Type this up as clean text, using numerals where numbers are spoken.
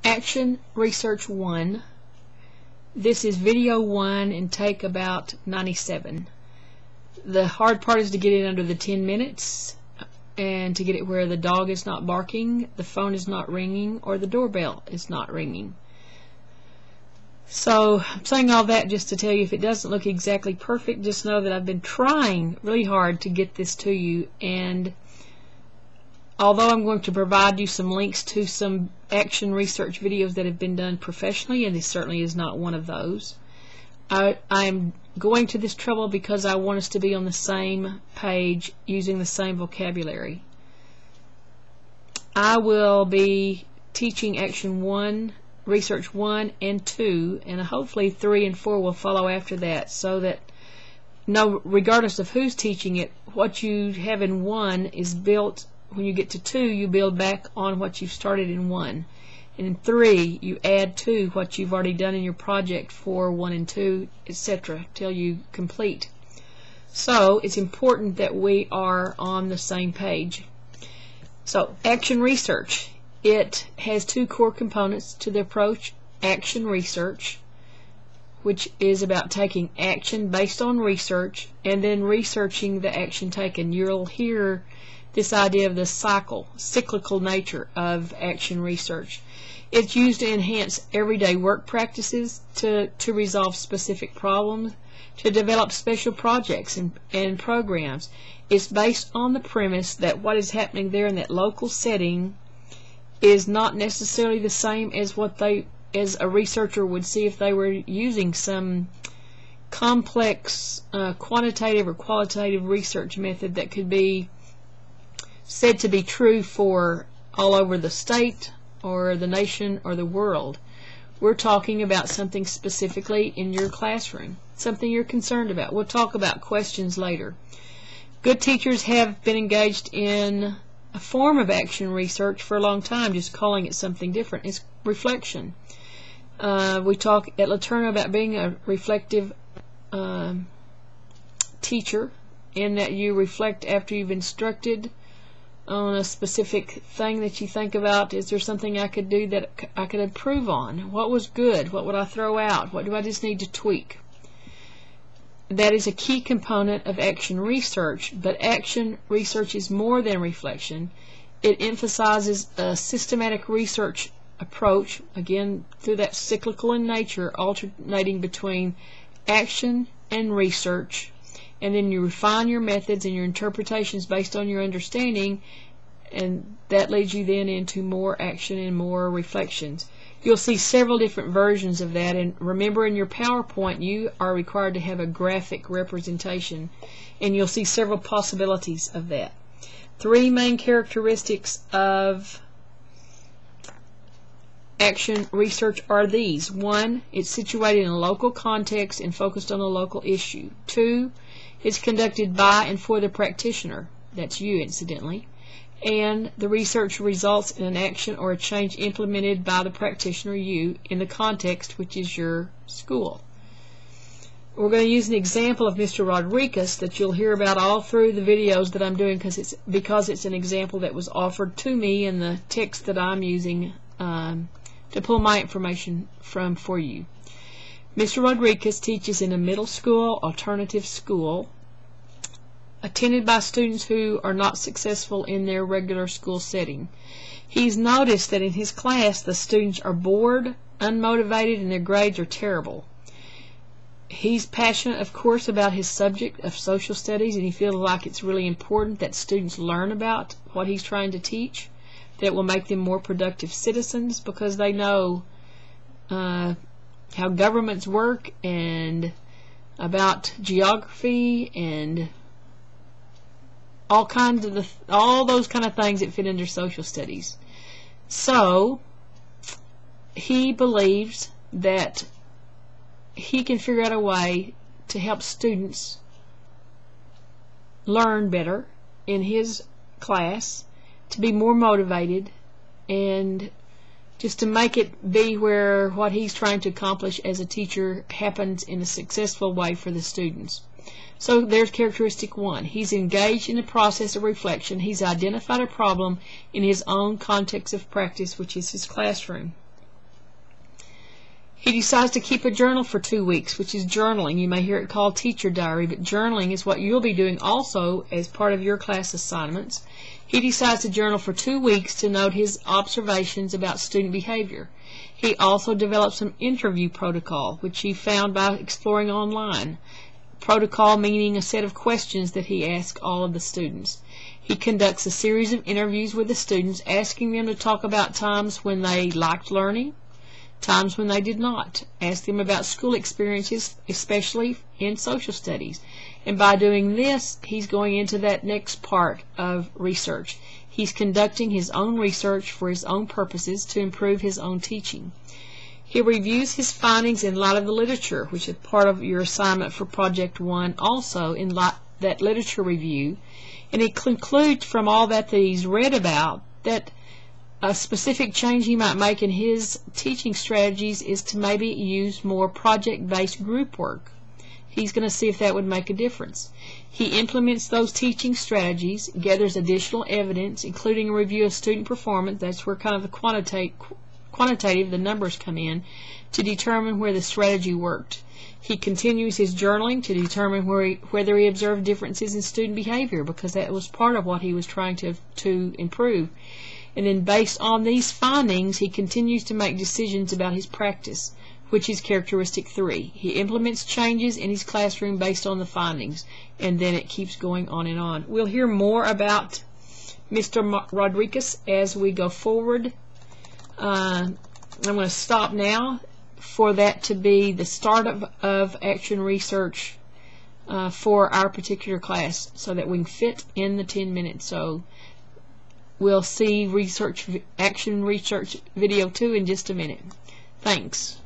Action Research 1. This is video 1 and take about 97. The hard part is to get it under the 10 minutes and to get it where the dog is not barking, the phone is not ringing, or the doorbell is not ringing. So I'm saying all that just to tell you, if it doesn't look exactly perfect, just know that I've been trying really hard to get this to you, and although I'm going to provide you some links to some action research videos that have been done professionally, and this certainly is not one of those, I'm going to this trouble because I want us to be on the same page using the same vocabulary. I will be teaching Action 1, Research 1 and 2, and hopefully 3 and 4 will follow after that, so that regardless of who's teaching it, what you have in 1 is built. When you get to 2, you build back on what you've started in 1. And in 3, you add to what you've already done in your project for 1 and 2, etc., till you complete. So it's important that we are on the same page. So action research. It has 2 core components to the approach. Action research, which is about taking action based on research and then researching the action taken. You'll hear this idea of the cyclical nature of action research. It's used to enhance everyday work practices, to resolve specific problems, to develop special projects and programs. It's based on the premise that what is happening there in that local setting is not necessarily the same as what as a researcher would see if they were using some complex quantitative or qualitative research method that could be said to be true for all over the state or the nation or the world. We're talking about something specifically in your classroom, something you're concerned about. We'll talk about questions later. Good teachers have been engaged in a form of action research for a long time, just calling it something different. It's reflection. We talk at LaTerna about being a reflective teacher, in that you reflect after you've instructed on a specific thing that you think about. Is there something I could do that I could improve on? What was good? What would I throw out? What do I just need to tweak? That is a key component of action research, but action research is more than reflection. It emphasizes a systematic research approach, again through that cyclical in nature, alternating between action and research, and then you refine your methods and your interpretations based on your understanding, and that leads you then into more action and more reflections. You'll see several different versions of that, and remember, in your PowerPoint you are required to have a graphic representation, and you'll see several possibilities of that. 3 main characteristics of action research are these. 1, it's situated in a local context and focused on a local issue. 2, it's conducted by and for the practitioner, that's you incidentally, and the research results in an action or a change implemented by the practitioner, you, in the context, which is your school. We're going to use an example of Mr. Rodriguez that you'll hear about all through the videos that I'm doing, because it's an example that was offered to me in the text that I'm using to pull my information from for you. Mr. Rodriguez teaches in a middle school alternative school attended by students who are not successful in their regular school setting. He's noticed that in his class the students are bored, unmotivated, and their grades are terrible. He's passionate, of course, about his subject of social studies, and he feels like it's really important that students learn about what he's trying to teach, that will make them more productive citizens, because they know how governments work and about geography and all those kind of things that fit under social studies. So he believes that he can figure out a way to help students learn better in his class, to be more motivated, and just to make it be where what he's trying to accomplish as a teacher happens in a successful way for the students. So there's characteristic 1. He's engaged in the process of reflection. He's identified a problem in his own context of practice, which is his classroom. He decides to keep a journal for 2 weeks, which is journaling. You may hear it called teacher diary, but journaling is what you'll be doing also as part of your class assignments. He decides to journal for 2 weeks to note his observations about student behavior. He also develops an interview protocol, which he found by exploring online. Protocol meaning a set of questions that he asks all of the students. He conducts a series of interviews with the students, asking them to talk about times when they liked learning, times when they did not. Ask them about school experiences, especially in social studies. And by doing this, he's going into that next part of research. He's conducting his own research for his own purposes to improve his own teaching. He reviews his findings in light of the literature, which is part of your assignment for Project 1, also in that literature review. And he concludes from all that he's read about that a specific change he might make in his teaching strategies is to maybe use more project-based group work. He's going to see if that would make a difference. He implements those teaching strategies, gathers additional evidence, including a review of student performance. That's where kind of the quantitative, the numbers come in, to determine where the strategy worked. He continues his journaling to determine whether he observed differences in student behavior, because that was part of what he was trying to improve. And then based on these findings, he continues to make decisions about his practice, which is characteristic 3. He implements changes in his classroom based on the findings, and then it keeps going on and on. We'll hear more about Mr. Rodriguez as we go forward. I'm going to stop now for that to be the start of action research for our particular class, so that we can fit in the 10 minutes. So we'll see action research video 2 in just a minute. Thanks.